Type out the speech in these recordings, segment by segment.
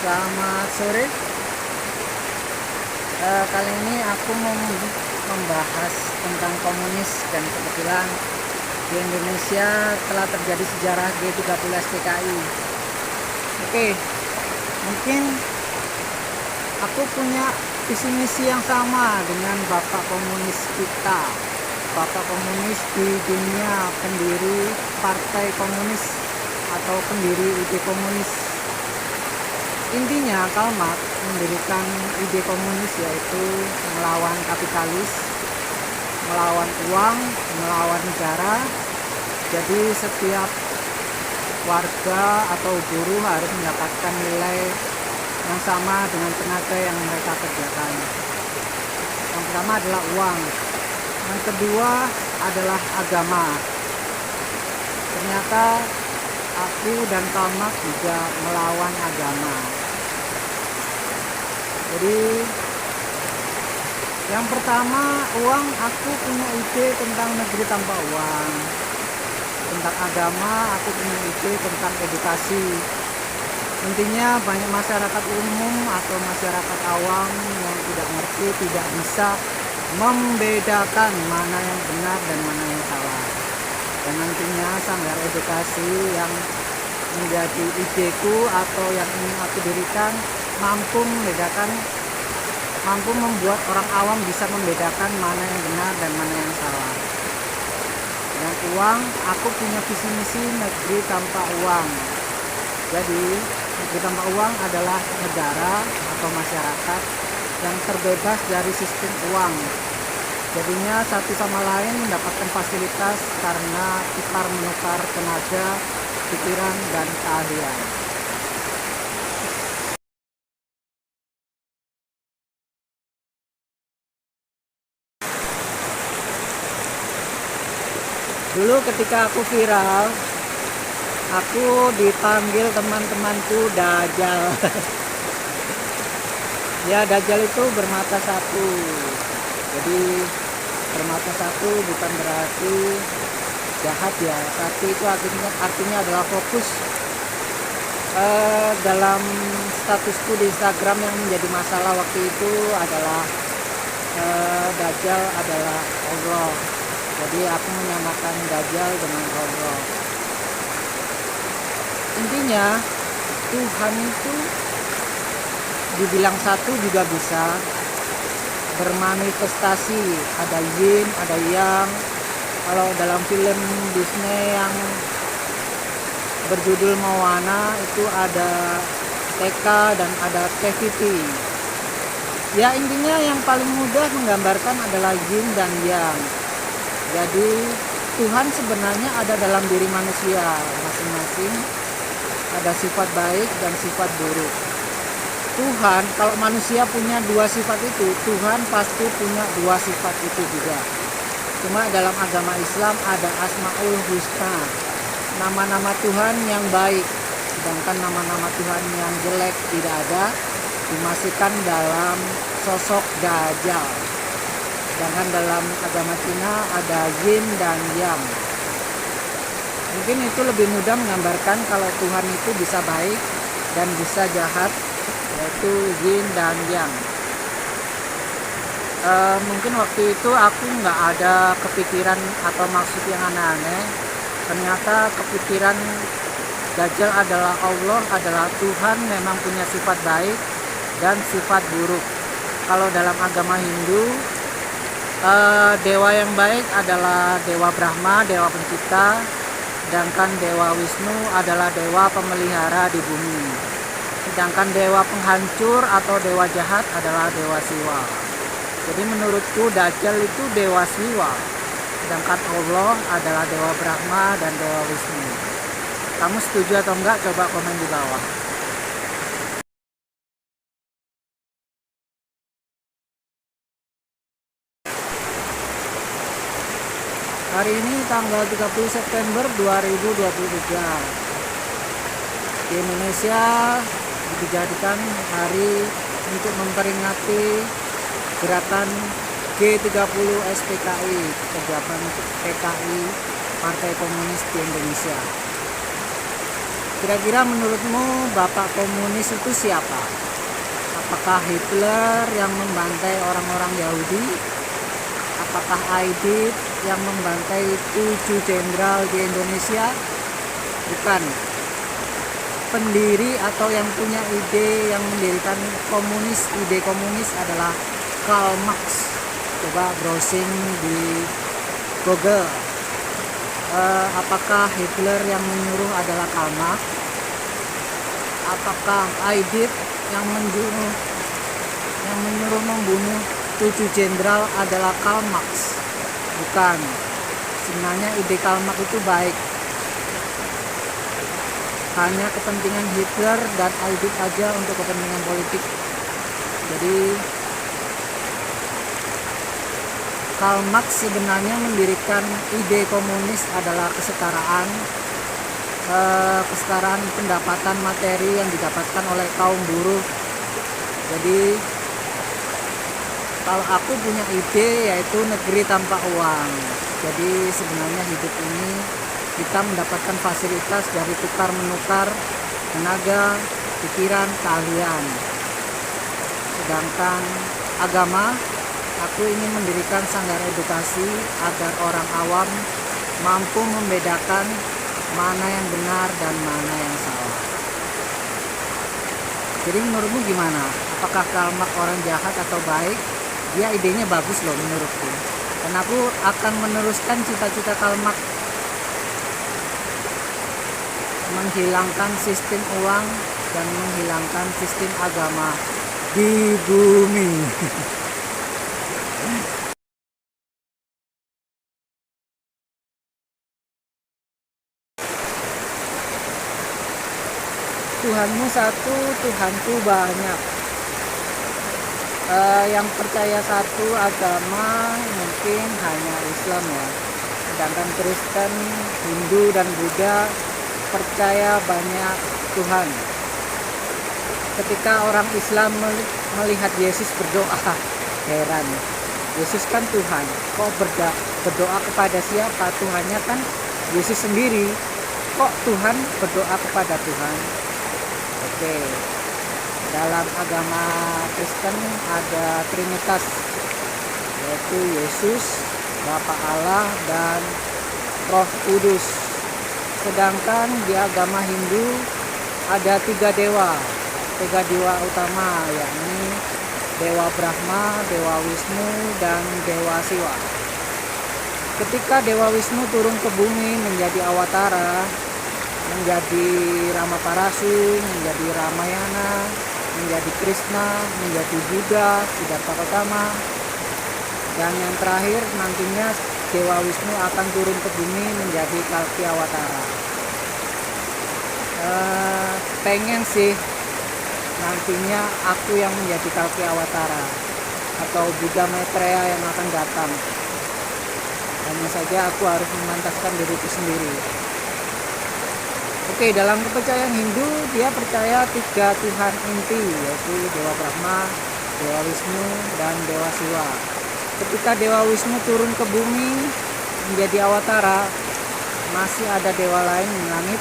Selamat sore. Kali ini aku mau membahas tentang komunis, dan kebetulan di Indonesia telah terjadi sejarah G30 SPKI. Oke, mungkin aku punya visi misi yang sama dengan Bapak Komunis kita. Bapak Komunis di dunia, pendiri Partai Komunis atau pendiri ide komunis. Intinya Karl Marx mendirikan ide komunis, yaitu melawan kapitalis, melawan uang, melawan negara. Jadi setiap warga atau buruh harus mendapatkan nilai yang sama dengan tenaga yang mereka kerjakan. Yang pertama adalah uang, yang kedua adalah agama. Ternyata aku dan Karl Marx juga melawan agama. Jadi yang pertama, uang. Aku punya ide tentang negeri tanpa uang. Tentang agama, aku punya ide tentang edukasi. Intinya banyak masyarakat umum atau masyarakat awam yang tidak ngerti, tidak bisa membedakan mana yang benar dan mana yang salah. Dan nantinya Sanggar Edukasi yang menjadi ideku atau yang ingin aku dirikan mampu membuat orang awam bisa membedakan mana yang benar dan mana yang salah. Dengan uang, aku punya visi misi negeri tanpa uang. Jadi negeri tanpa uang adalah negara atau masyarakat yang terbebas dari sistem uang. Jadinya satu sama lain mendapatkan fasilitas karena tukar menukar tenaga, pikiran, dan keahlian. Dulu ketika aku viral, aku dipanggil teman-temanku Dajjal. Ya, Dajjal itu bermata satu. Jadi bermata satu bukan berarti jahat ya, tapi itu artinya adalah fokus. Dalam statusku di Instagram yang menjadi masalah waktu itu adalah Dajjal adalah Allah. Jadi aku menyamakan Dajjal dengan Allah. Intinya Tuhan itu dibilang satu juga bisa, bermanifestasi, ada yin, ada yang. Kalau dalam film Disney yang berjudul Moana itu ada TK dan ada TVP. Ya, intinya yang paling mudah menggambarkan adalah yin dan yang. Jadi Tuhan sebenarnya ada dalam diri manusia masing-masing, ada sifat baik dan sifat buruk. Tuhan, kalau manusia punya dua sifat itu, Tuhan pasti punya dua sifat itu juga. Cuma dalam agama Islam ada Asmaul Husna, nama-nama Tuhan yang baik, sedangkan nama-nama Tuhan yang jelek tidak ada, dimasukkan dalam sosok Dajjal. Sedangkan dalam agama Cina ada yin dan yang. Mungkin itu lebih mudah menggambarkan kalau Tuhan itu bisa baik dan bisa jahat, yaitu yin dan yang. Mungkin waktu itu aku nggak ada kepikiran atau maksud yang aneh-aneh. Ternyata kepikiran Dajjal adalah Allah, adalah Tuhan memang punya sifat baik dan sifat buruk. Kalau dalam agama Hindu, dewa yang baik adalah Dewa Brahma, dewa pencipta, sedangkan Dewa Wisnu adalah dewa pemelihara di bumi. Sedangkan dewa penghancur atau dewa jahat adalah Dewa Siwa. Jadi menurutku Dajjal itu Dewa Siwa, sedangkan Allah adalah Dewa Brahma dan Dewa Wisnu. Kamu setuju atau enggak? Coba komen di bawah. Hari ini tanggal 30 September 2023. Di Indonesia dijadikan hari untuk memperingati gerakan G30 SPKI, kegiatan PKI Partai Komunis di Indonesia. Kira-kira menurutmu bapak komunis itu siapa? Apakah Hitler yang membantai orang-orang Yahudi? Apakah Aidit yang membantai 7 jenderal di Indonesia? Bukan. Pendiri atau yang punya ide yang mendirikan ide komunis adalah Karl Marx. Coba browsing di Google. Apakah Hitler yang menyuruh adalah Karl Marx? Apakah Aidit yang menyuruh membunuh 7 jenderal adalah Karl Marx? Bukan. Sebenarnya ide Karl Marx itu baik. Hanya kepentingan Hitler dan Aidit aja untuk kepentingan politik. Jadi Karl Marx sebenarnya mendirikan ide komunis adalah kesetaraan pendapatan materi yang didapatkan oleh kaum buruh. Jadi kalau aku punya ide yaitu negeri tanpa uang. Jadi sebenarnya hidup ini kita mendapatkan fasilitas dari tukar menukar tenaga, pikiran, keahlian. Sedangkan agama, aku ingin mendirikan sanggar edukasi agar orang awam mampu membedakan mana yang benar dan mana yang salah. Jadi menurutmu gimana? Apakah Karl Marx orang jahat atau baik? Dia idenya bagus loh menurutku. Dan aku akan meneruskan cita-cita Karl Marx, menghilangkan sistem uang dan menghilangkan sistem agama di bumi. Tuhanmu satu, Tuhanku banyak. Yang percaya satu agama mungkin hanya Islam ya. Sedangkan Kristen, Hindu dan Buddha percaya banyak Tuhan. Ketika orang Islam melihat Yesus berdoa, heran. Yesus kan Tuhan, kok berdoa kepada siapa? Tuhannya kan Yesus sendiri. Kok Tuhan berdoa kepada Tuhan? Oke. Dalam agama Kristen ada Trinitas, yaitu Yesus, Bapa Allah, dan Roh Kudus. Sedangkan di agama Hindu ada 3 dewa utama, yakni Dewa Brahma, Dewa Wisnu, dan Dewa Siwa. Ketika Dewa Wisnu turun ke bumi menjadi awatara, menjadi Ramaparasu, menjadi Ramayana, menjadi Krishna, menjadi Buddha, Siddhartha Gautama, dan yang terakhir nantinya Dewa Wisnu akan turun ke bumi menjadi Kalki Awatara. Pengen sih nantinya aku yang menjadi Kalki Awatara atau Buddha Maitreya yang akan datang. Hanya saja aku harus memantaskan diriku sendiri. Oke, dalam kepercayaan Hindu dia percaya 3 Tuhan inti, yaitu Dewa Brahma, Dewa Wisnu, dan Dewa Siwa. Ketika Dewa Wisnu turun ke bumi menjadi awatara, masih ada dewa lain di langit,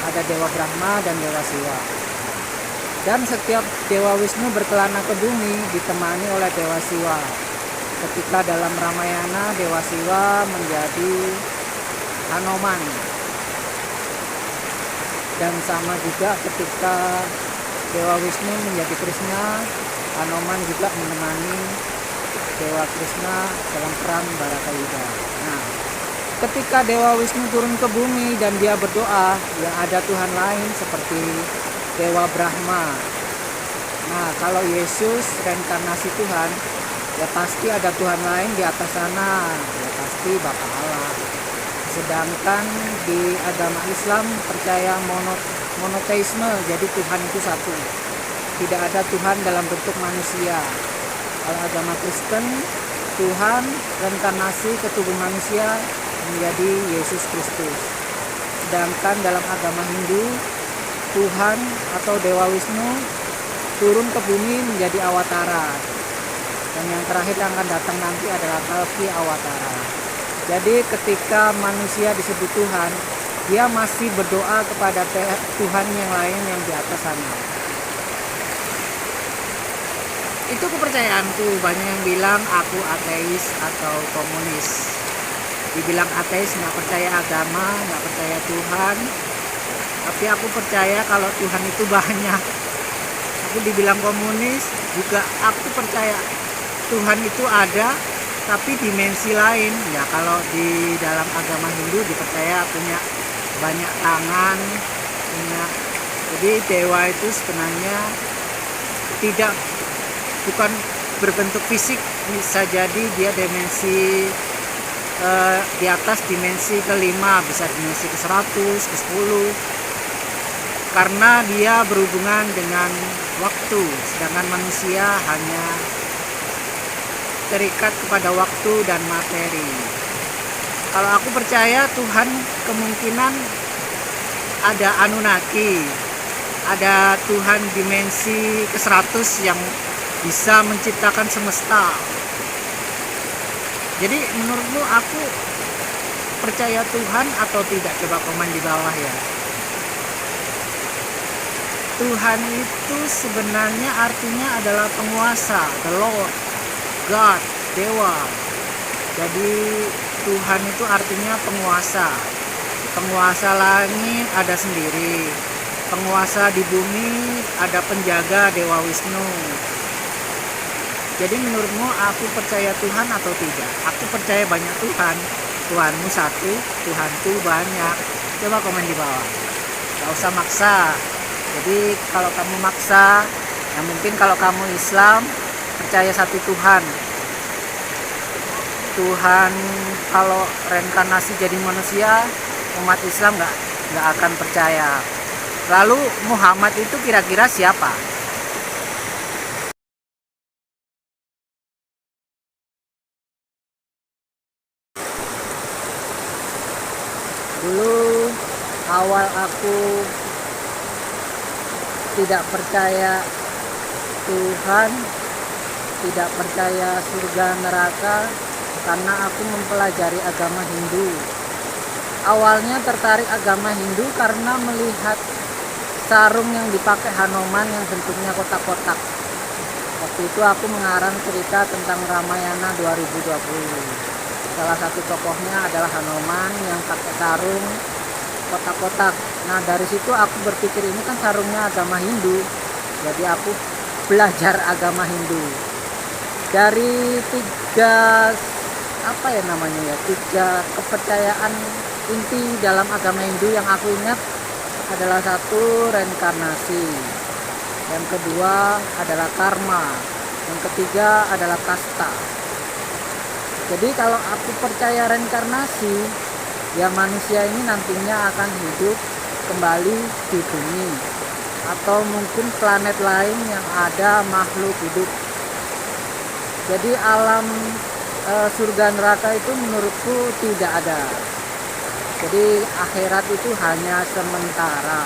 ada Dewa Brahma dan Dewa Siwa. Dan setiap Dewa Wisnu berkelana ke bumi ditemani oleh Dewa Siwa. Ketika dalam Ramayana Dewa Siwa menjadi Hanuman. Dan sama juga ketika Dewa Wisnu menjadi Krishna, Hanuman juga menemani Dewa Krishna dalam perang Bharatayuddha. Nah, ketika Dewa Wisnu turun ke bumi dan dia berdoa, ya ada Tuhan lain seperti Dewa Brahma. Nah, kalau Yesus reinkarnasi Tuhan, ya pasti ada Tuhan lain di atas sana, ya pasti Bapa Allah. Sedangkan di agama Islam percaya monoteisme, jadi Tuhan itu satu. Tidak ada Tuhan dalam bentuk manusia. Kalau agama Kristen, Tuhan reinkarnasi ke tubuh manusia menjadi Yesus Kristus. Sedangkan dalam agama Hindu, Tuhan atau Dewa Wisnu turun ke bumi menjadi awatara. Dan yang terakhir yang akan datang nanti adalah Kalki Awatara. Jadi ketika manusia disebut Tuhan, dia masih berdoa kepada Tuhan yang lain yang di atas sana. Itu kepercayaanku. Banyak yang bilang aku ateis atau komunis. Dibilang ateis, nggak percaya agama, nggak percaya Tuhan. Tapi aku percaya kalau Tuhan itu banyak. Aku dibilang komunis, juga aku percaya Tuhan itu ada, tapi dimensi lain. Ya kalau di dalam agama Hindu dipercaya punya banyak tangan, punya. Jadi dewa itu sebenarnya tidak bukan berbentuk fisik, bisa jadi dia dimensi di atas dimensi kelima, bisa dimensi ke-100, ke-10, karena dia berhubungan dengan waktu, sedangkan manusia hanya terikat kepada waktu dan materi. Kalau aku percaya Tuhan kemungkinan ada Anunnaki, ada Tuhan dimensi ke-100 yang bisa menciptakan semesta. Jadi menurutmu aku percaya Tuhan atau tidak? Coba komen di bawah ya. Tuhan itu sebenarnya artinya adalah penguasa, the Lord, God, dewa. Jadi Tuhan itu artinya penguasa. Penguasa langit ada sendiri. Penguasa di bumi ada penjaga, Dewa Wisnu. Jadi menurutmu aku percaya Tuhan atau tidak? Aku percaya banyak Tuhan. Tuhanmu satu, Tuhanku banyak. Coba komen di bawah. Gak usah maksa. Jadi kalau kamu maksa, ya mungkin kalau kamu Islam percaya satu Tuhan. Tuhan kalau reinkarnasi jadi manusia, umat Islam nggak akan percaya. Lalu Muhammad itu kira-kira siapa? Dulu awal aku tidak percaya Tuhan, tidak percaya surga neraka, karena aku mempelajari agama Hindu. Awalnya tertarik agama Hindu karena melihat sarung yang dipakai Hanuman yang bentuknya kotak-kotak. Waktu itu aku mengarang cerita tentang Ramayana 2020. Salah satu tokohnya adalah Hanuman yang pakai sarung kotak-kotak. Nah dari situ aku berpikir ini kan sarungnya agama Hindu, jadi aku belajar agama Hindu. Dari tiga kepercayaan inti dalam agama Hindu yang aku ingat adalah satu, reinkarnasi, yang kedua adalah karma, yang ketiga adalah kasta. Jadi kalau aku percaya reinkarnasi, ya manusia ini nantinya akan hidup kembali di bumi atau mungkin planet lain yang ada makhluk hidup. Jadi alam surga neraka itu menurutku tidak ada. Jadi akhirat itu hanya sementara.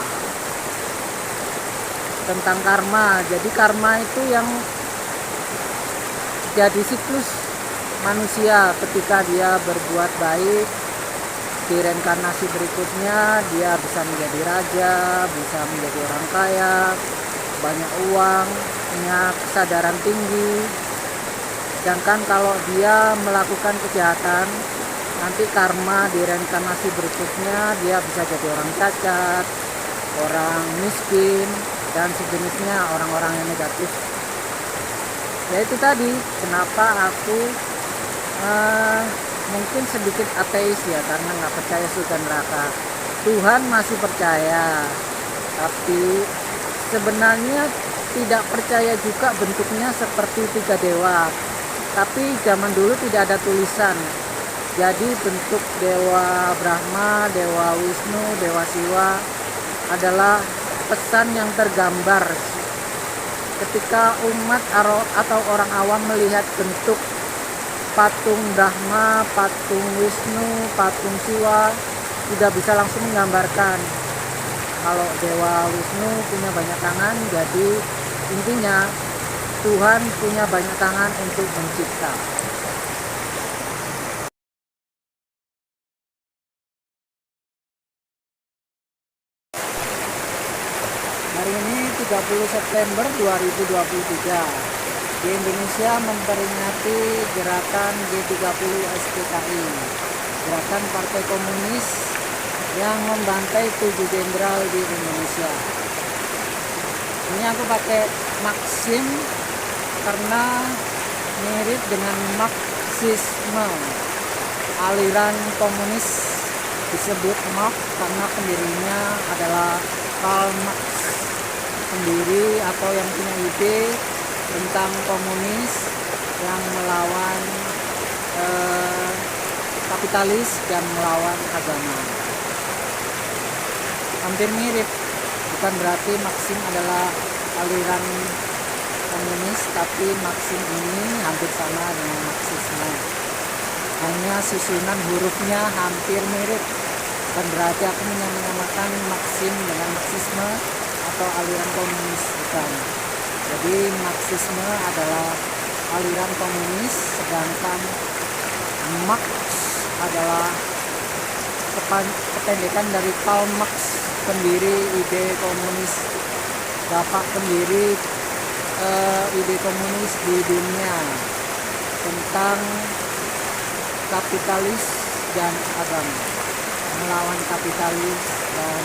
Tentang karma, jadi karma itu yang jadi siklus manusia. Ketika dia berbuat baik, di reinkarnasi berikutnya dia bisa menjadi raja, bisa menjadi orang kaya, banyak uang, punya kesadaran tinggi. Sedangkan kalau dia melakukan kejahatan, nanti karma di reinkarnasi berikutnya dia bisa jadi orang cacat, orang miskin, dan sejenisnya, orang-orang yang negatif. Ya itu tadi kenapa aku mungkin sedikit ateis ya, karena nggak percaya surga neraka. Tuhan masih percaya, tapi sebenarnya tidak percaya juga bentuknya seperti tiga dewa. Tapi zaman dulu tidak ada tulisan, jadi bentuk Dewa Brahma, Dewa Wisnu, Dewa Siwa adalah pesan yang tergambar. Ketika umat atau orang awam melihat bentuk patung Brahma, patung Wisnu, patung Siwa, tidak bisa langsung menggambarkan kalau Dewa Wisnu punya banyak tangan. Jadi intinya Tuhan punya banyak tangan untuk mencipta. 20 September 2023. Di Indonesia memperingati gerakan G30 SPKI, gerakan Partai Komunis yang membantai 7 jenderal di Indonesia. Ini aku pakai Maxim karena mirip dengan Marxisme. Aliran komunis disebut Marx karena pendirinya adalah Karl Marx, pendiri atau yang punya ide tentang komunis yang melawan kapitalis dan melawan agama. Hampir mirip, bukan berarti Maxim adalah aliran komunis, tapi Maxim ini hampir sama dengan Marxisme. Hanya susunan hurufnya hampir mirip, bukan berarti aku menyamakan Maxim dengan Marxisme atau aliran komunis, bukan. Jadi Marxisme adalah aliran komunis, sedangkan Marx adalah kependekan dari Karl Marx, pendiri ide komunis, bapak pendiri ide komunis di dunia tentang kapitalis dan agama, melawan kapitalis dan